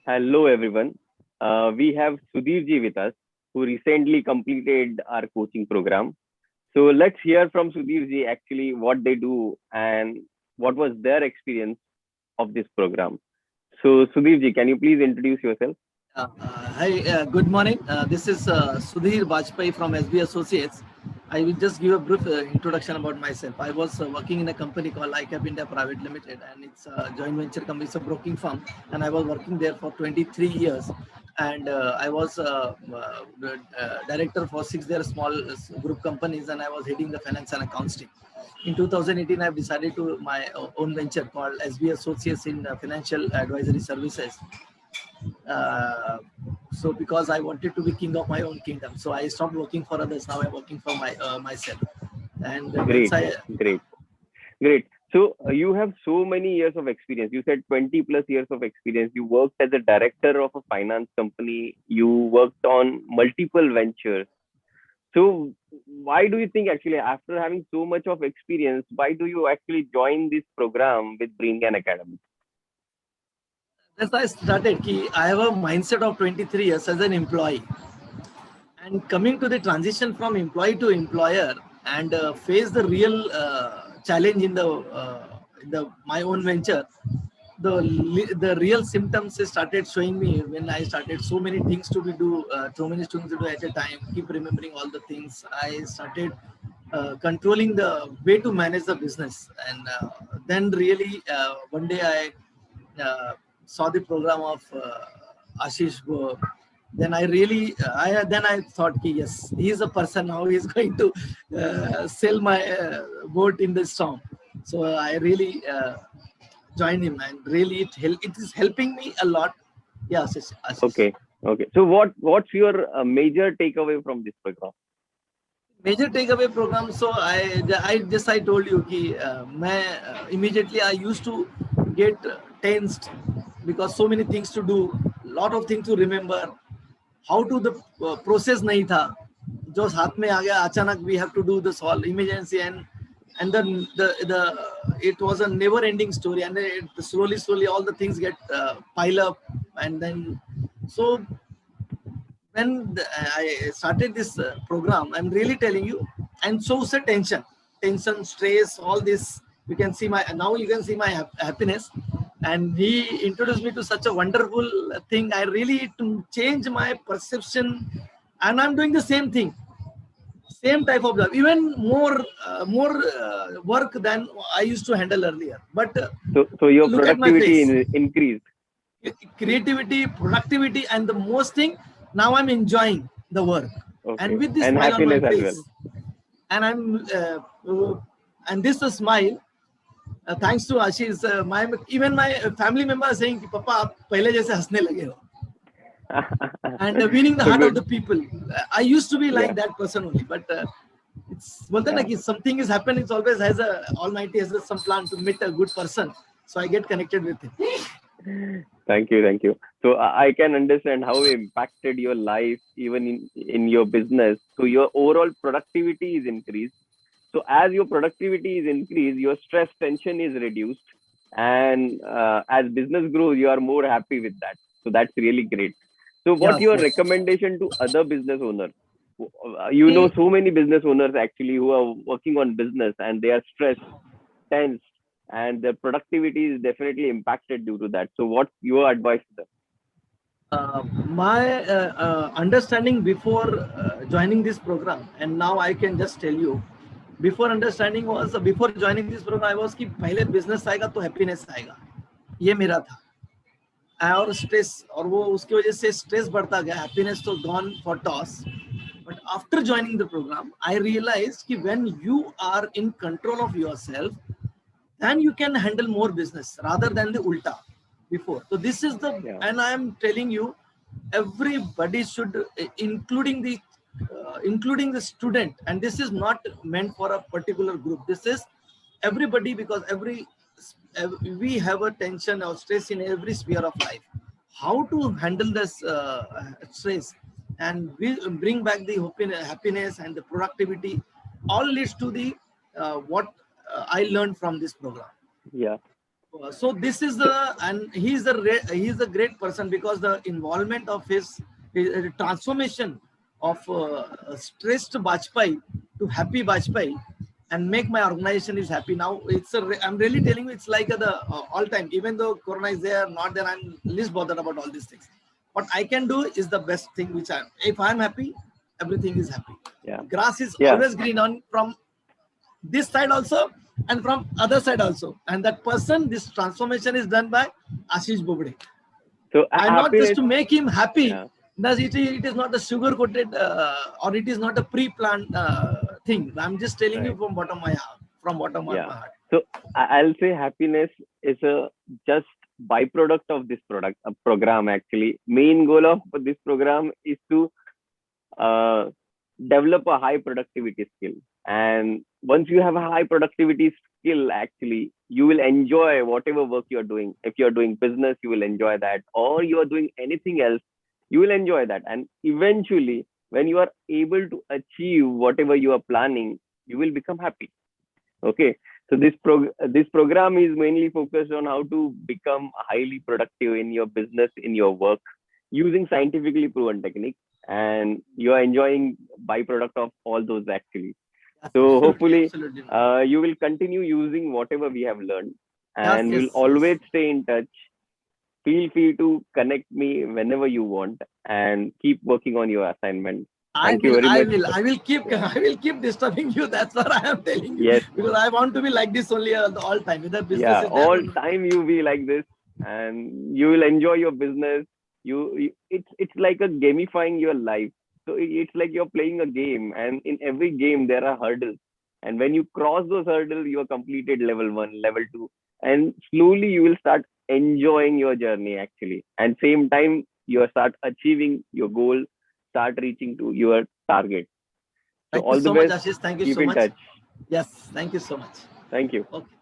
Hello, everyone. We have Sudhir ji with us, who recently completed our coaching program. So let's hear from Sudhir ji actually what they do and what was their experience of this program. So Sudhir ji, can you please introduce yourself? Hi, good morning. This is Sudhir Bajpai from SB Associates. I will just give a brief introduction about myself. I was working in a company called ICAP India Private Limited, and it's a joint venture company, it's a broking firm, and I was working there for 23 years. And I was director for six their small group companies, and I was heading the finance and accounts team. In 2018, I've decided to my own venture called SB Associates in Financial Advisory Services. uh, so because I wanted to be king of my own kingdom, so I stopped working for others. Now I'm working for myself, and once Great, I great, great. So you have so many years of experience. You said 20 plus years of experience. You worked as a director of a finance company. You worked on multiple ventures. So why do you think actually after having so much of experience, why do you actually join this program with Bringan Academy? that's why I started. I have a mindset of 23 years as an employee, and coming to the transition from employee to employer, and face the real challenge in the my own venture. The real symptoms started showing me when I started so many things to be do, so many things to do at a time. Keep remembering all the things. I started controlling the way to manage the business, and then really one day I saw the program of Ashish Go. Then I really, I thought, yes, he is a person now. He is going to sell my boat in the storm. So I really joined him, and really it is helping me a lot. Yeah, Ashish. Okay, okay. So what's your major takeaway from this program? Major takeaway program. So I told you कि immediately I used to get tensed because so many things to do, lot of things to remember. How to the process नहीं था, जो हाथ में आ गया अचानक. We have to do this all emergency, and then the it was a never ending story, and slowly all the things get pile up. And then so when I started this program, I'm really telling you, and so was a tension, stress, all this. You can see my now. You can see my happiness, and he introduced me to such a wonderful thing. I really to change my perception, and I'm doing the same thing, same type of job, even more work than I used to handle earlier. But So your look at my productivity face, increased. creativity, productivity, and the most thing, now I'm enjoying the work, and Okay, with this and smile on my happiness as well. face. And and this smile, thanks to Ashish, my even my family members saying कि पापा आप पहले जैसे हंसने लगे हो, and winning the So heart of the good. people. I used to be like Yeah. that person only, but it's बोलते हैं ना Yeah. कि something is happening. It's always has a Almighty has some plan to meet a good person, so I get connected with him. Thank you, thank you. So I can understand how it impacted your life, even in your business. So your overall productivity is increased. So as your productivity is increased, your stress tension is reduced, and as business grows, you are more happy with that. So that's really great. So what Yes, your yes. recommendation to other business owners? You know, See, so many business owners actually who are working on business and they are stressed, tense, and their productivity is definitely impacted due to that. So what's your advice to them? my understanding before joining this program, and now I can just tell you, before understanding was before joining this program, I was कि पहले business आएगा तो happiness आएगा, ये मेरा था. और stress, और वो उसकी वजह से स्ट्रेस बढ़ता गया, हैप्पीनेस तो gone for toss. But after joining the programme I realise कि when you are in control of yourself, then you can handle more business rather than the ulta before. So this is the, Yeah. and I am telling you, everybody should, including the student, and this is not meant for a particular group, this is everybody, because we have a tension or stress in every sphere of life. How to handle this stress and we bring back the happiness and the productivity, all leads to the what I learned from this program. Yeah. So this is and he's a great person, because the involvement of his transformation of stressed Bajpai to happy Bajpai, and make my organization is happy now. I'm really telling you, it's like the all time, even though Corona is there, not there, I'm least bothered about all these things. What I can do is the best thing, if I'm happy, everything is happy. Yeah. Grass is Yeah. always green on from this side also and from other side also, and that person, this transformation is done by Ashish Bobde. So I'm not just happiness. to make him happy. Yeah. Thus it is not a sugar coated or it is not a pre-planned thing. I'm just telling you Right. from bottom of my heart, Yeah. my heart. So I'll say happiness is a just byproduct of this program. Actually, main goal of this program is to uh, develop a high productivity skill. And once you have a high productivity skill, actually, you will enjoy whatever work you're doing. If you're doing business, you will enjoy that, or you're doing anything else, you will enjoy that. And eventually, when you are able to achieve whatever you are planning, you will become happy. Okay. So this program is mainly focused on how to become highly productive in your business, in your work, using scientifically proven techniques, and you are enjoying byproduct of all those actually. So Absolutely, hopefully, absolutely. you will continue using whatever we have learned, Yes, and we'll yes, always yes. stay in touch. Feel free to connect me whenever you want, and keep working on your assignment. I Thank you will, very I much. will, I will keep, I will keep disturbing you. That's what I am telling you, Yes, because I want to be like this only all time. Whether business yeah, is there all or not. time you be like this, and you will enjoy your business. It's like a gamifying your life. So it's like you're playing a game, and in every game there are hurdles, and when you cross those hurdles, you are completed level 1, level 2, and slowly you will start enjoying your journey actually, and same time you start achieving your goal, start reaching to your target. So Thank you all the so much, best. Ashish. Thank you Keep so in much. touch. Yes, thank you so much. Thank you. Okay.